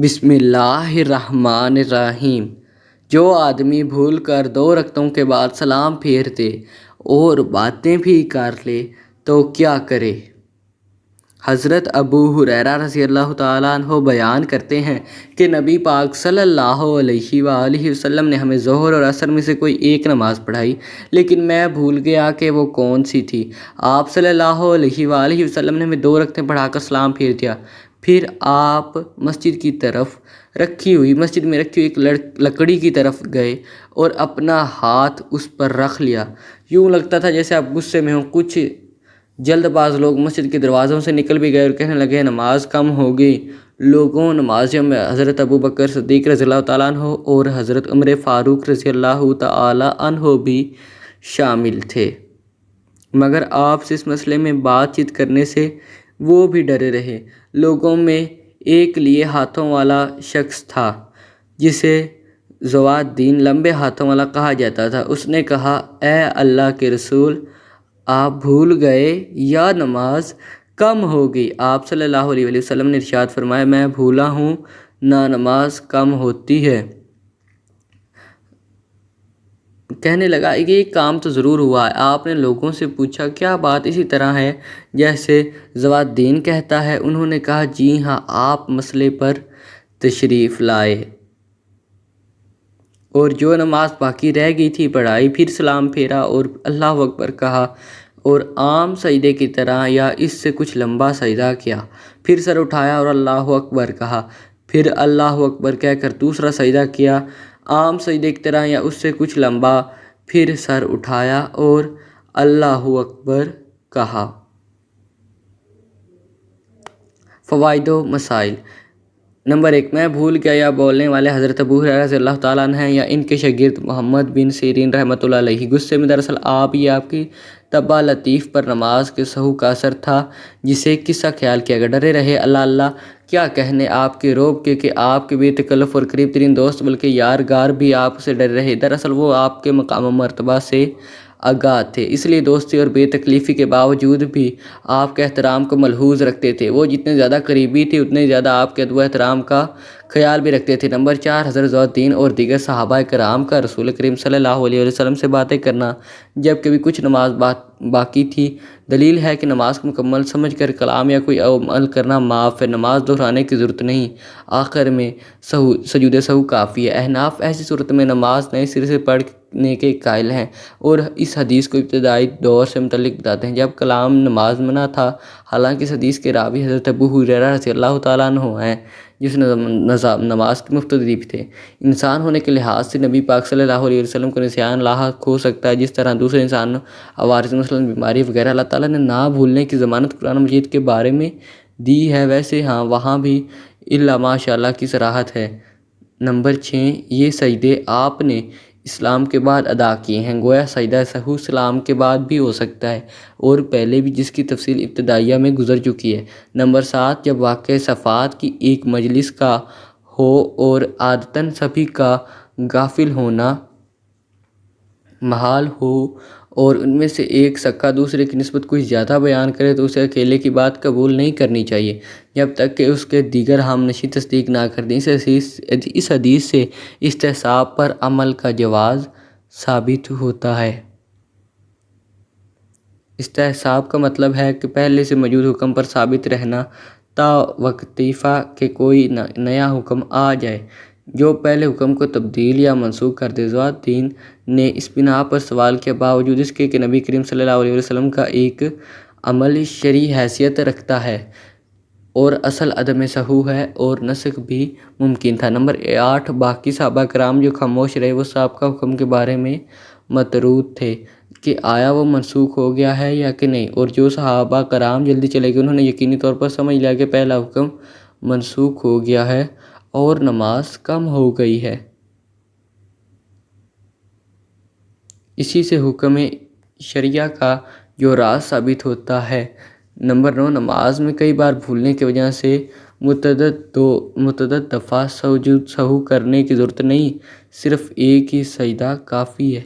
بسم اللہ الرحمن الرحیم۔ جو آدمی بھول کر 2 رکعتوں کے بعد سلام پھیر دے اور باتیں بھی کر لے تو کیا کرے؟ حضرت ابو ہریرہ رضی اللہ تعالیٰ عنہ بیان کرتے ہیں کہ نبی پاک صلی اللہ علیہ وآلہ وسلم نے ہمیں ظہر اور عصر میں سے کوئی ایک نماز پڑھائی، لیکن میں بھول گیا کہ وہ کون سی تھی۔ آپ صلی اللہ علیہ وآلہ وسلم نے ہمیں 2 رکعتیں پڑھا کر سلام پھیر دیا، پھر آپ مسجد میں رکھی ہوئی ایک لکڑی کی طرف گئے اور اپنا ہاتھ اس پر رکھ لیا۔ یوں لگتا تھا جیسے آپ غصے میں ہوں۔ کچھ جلد باز لوگ مسجد کے دروازوں سے نکل بھی گئے اور کہنے لگے نماز کم ہو گئی۔ لوگوں نمازیوں میں حضرت ابو بکر صدیق رضی اللہ تعالیٰ عنہ اور حضرت عمر فاروق رضی اللہ تعالیٰ عنہ بھی شامل تھے، مگر آپ سے اس مسئلے میں بات چیت کرنے سے وہ بھی ڈرے رہے۔ لوگوں میں ایک لیے ہاتھوں والا شخص تھا جسے ذوات الدین لمبے ہاتھوں والا کہا جاتا تھا۔ اس نے کہا، اے اللہ کے رسول، آپ بھول گئے یا نماز کم ہو گئی؟ آپ صلی اللہ علیہ وسلم نے ارشاد فرمایا، میں بھولا ہوں، نہ نماز کم ہوتی ہے۔ کہنے لگا کہ یہ کام تو ضرور ہوا ہے۔ آپ نے لوگوں سے پوچھا، کیا بات اسی طرح ہے جیسے ذوات الدین کہتا ہے؟ انہوں نے کہا، جی ہاں۔ آپ مسئلے پر تشریف لائے اور جو نماز باقی رہ گئی تھی پڑھائی، پھر سلام پھیرا اور اللہ اکبر کہا اور عام سجدے کی طرح یا اس سے کچھ لمبا سجدہ کیا، پھر سر اٹھایا اور اللہ اکبر کہا، پھر اللہ اکبر کہہ کر دوسرا سجدہ کیا، عام سجدے کی طرح یا اس سے کچھ لمبا، پھر سر اٹھایا اور اللہ اکبر کہا۔ فوائد و مسائل۔ نمبر 1، میں بھول گیا یا بولنے والے حضرت ابو ہریرہ رضی اللہ تعالیٰ عنہ ہیں یا ان کے شاگرد محمد بن سیرین رحمۃ اللہ علیہ غصے میں دراصل آپ یا آپ کی تبع لطیف پر نماز کے سہو کا اثر تھا، جسے قصہ خیال کیا گیا۔ ڈرے رہے، اللہ کیا کہنے آپ کے رعب کے کہ آپ کے بے تکلف اور قریب ترین دوست بلکہ یارغار بھی آپ سے ڈر رہے۔ دراصل وہ آپ کے مقام و مرتبہ سے آگاہ تھے، اس لیے دوستی اور بے تکلیفی کے باوجود بھی آپ کے احترام کو ملحوظ رکھتے تھے۔ وہ جتنے زیادہ قریبی تھے اتنے زیادہ آپ کے ادب و احترام کا خیال بھی رکھتے تھے۔ نمبر 4، حضرت ذوات الدین اور دیگر صحابہ کرام کا رسول کریم صلی اللہ علیہ وسلم سے باتیں کرنا جب کبھی کچھ نماز باقی تھی، دلیل ہے کہ نماز کو مکمل سمجھ کر کلام یا کوئی عمل کرنا معاف ہے، نماز دہرانے کی ضرورت نہیں، آخر میں سجود سہو کافی ہے۔ احناف ایسی صورت میں نماز نئے سرے سے پڑھنے کے قائل ہیں اور اس حدیث کو ابتدائی دور سے متعلق بتاتے ہیں جب کلام نماز منع تھا، حالانکہ اس حدیث کے راوی حضرت ابو ہریرہ رضی اللہ تعالیٰ عنہ ہیں جس نماز کے مفتدی تھے۔ انسان ہونے کے لحاظ سے نبی پاک صلی اللہ علیہ وسلم کو نسیان لاحق ہو سکتا ہے، جس طرح دوسرے انسان عوارض مثلاً بیماری وغیرہ اللہ تعالیٰ نے نہ بھولنے کی ضمانت قرآن مجید کے بارے میں دی ہے، ویسے ہاں وہاں بھی الا ماشاء اللہ کی صراحت ہے۔ نمبر 6، یہ سجدے آپ نے اسلام کے بعد ادا کیے ہیں، گویا سجدہ سہو سلام کے بعد بھی ہو سکتا ہے اور پہلے بھی، جس کی تفصیل ابتدائیہ میں گزر چکی ہے۔ نمبر 7، جب واقعہ صفات کی ایک مجلس کا ہو اور عادتاً سبھی کا غافل ہونا محال ہو اور ان میں سے ایک سکہ دوسرے کی نسبت کچھ زیادہ بیان کرے تو اسے اکیلے کی بات قبول نہیں کرنی چاہیے جب تک کہ اس کے دیگر ہم نشیں تصدیق نہ کر دیں۔ اس حدیث سے استحباب پر عمل کا جواز ثابت ہوتا ہے۔ استحباب کا مطلب ہے کہ پہلے سے موجود حکم پر ثابت رہنا تا وقتیفہ کہ کوئی نیا حکم آ جائے جو پہلے حکم کو تبدیل یا منسوخ کر دے۔ ذوات الدین نے اس بنا پر سوال کیا، باوجود اس کے کہ نبی کریم صلی اللہ علیہ وسلم کا ایک عمل شرعی حیثیت رکھتا ہے اور اصل عدم سہو ہے اور نسخ بھی ممکن تھا۔ نمبر 8، باقی صحابہ کرام جو خاموش رہے وہ سابقہ حکم کے بارے میں متروک تھے کہ آیا وہ منسوخ ہو گیا ہے یا کہ نہیں، اور جو صحابہ کرام جلدی چلے گئے انہوں نے یقینی طور پر سمجھ لیا کہ پہلا حکم منسوخ ہو گیا ہے اور نماز کم ہو گئی ہے۔ اسی سے حکم شرعیہ کا جو راز ثابت ہوتا ہے۔ نمبر 9، نماز میں کئی بار بھولنے کی وجہ سے متعدد دفعہ سجود سہو کرنے کی ضرورت نہیں، صرف ایک ہی سجدہ کافی ہے۔